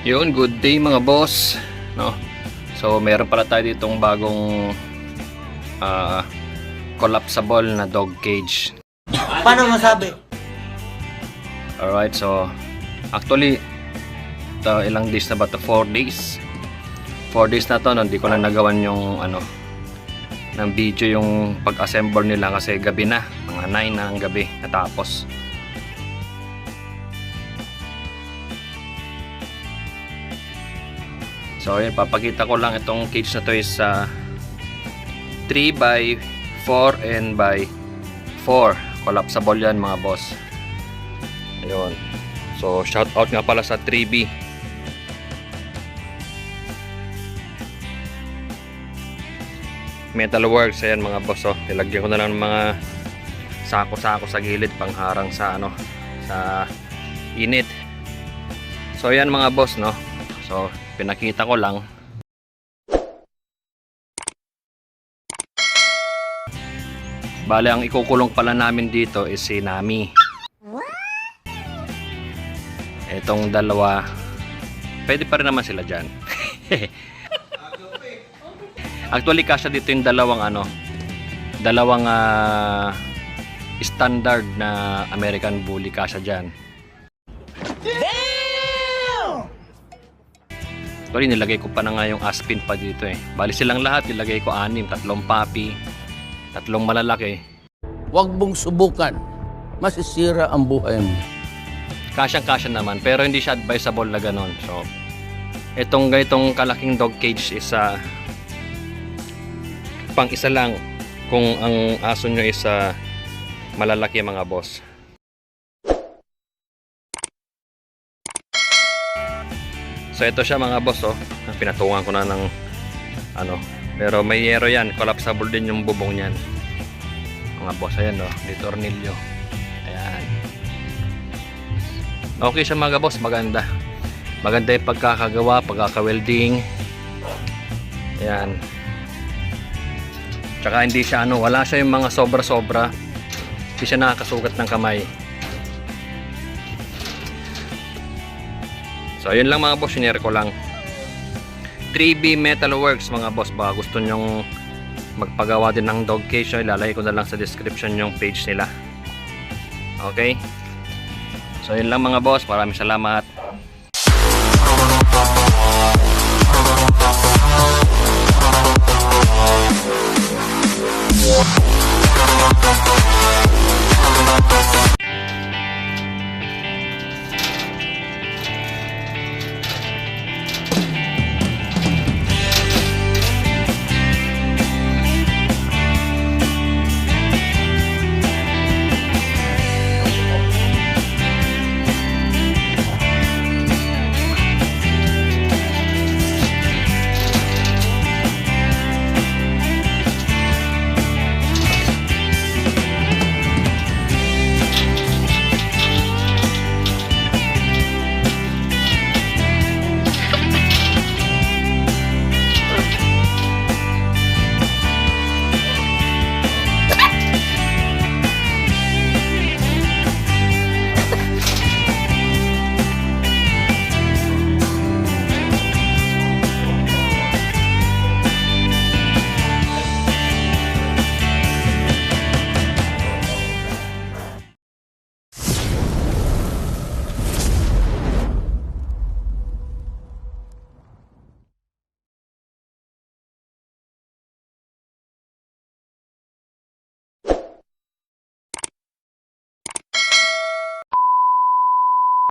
Yun, good day mga boss, no? So meron pala tayo ditong bagong collapsible na dog cage. Paano masabi? Alright, so actually ilang days na ba to? 4 days. 4 days na to, no? Hindi ko na nagawan yung ng video yung pag-assemble nila kasi gabi na, mga 9 na ang gabi natapos. So yun, papakita ko lang itong cage na to is 3x4 and by 4 collapsible yan mga boss. Ayun. So shout out nga pala sa 3B. Metalworks, ayan mga boss. So nilagyan ko na lang ng mga sako-sako sa gilid pangharang sa sa init. So yan mga boss, no. So pinakita ko lang. Bale, ang ikukulong pala namin dito is si Nami. Etong dalawa, pwede pa rin naman sila dyan. Actually, kasya dito yung dalawang standard na American Bully, kasya dyan. Sorry, nilagay ko pa na nga yung Aspin pa dito eh. Bali silang lahat, nilagay ko 6, 3 puppy, 3 malalaki. Huwag mong subukan. Masisira ang buhay mo. Kasyang-kasya naman, pero hindi siya advisable na ganon. So, itong ganitong kalaking dog cage is pang isa lang kung ang aso nyo is malalaki mga boss. So ito siya mga boss, oh. Pinatungan ko na ng pero may yero yan, collapsible din yung bubong niyan. Mga boss, ayan oh, may tornilyo. Ayan. Okay siya mga boss, maganda. Maganda yung pagkakagawa, pagkaka-welding. Ayan. Tsaka hindi siya wala siya yung mga sobra-sobra. Hindi siya nakakasugat ng kamay. So yun lang mga boss, sinare ko lang. 3B Metalworks mga boss, baka gusto nyong magpagawa din ng dog cage, ilalagay ko na lang sa description yung page nila. Okay, so yun lang mga boss, maraming salamat.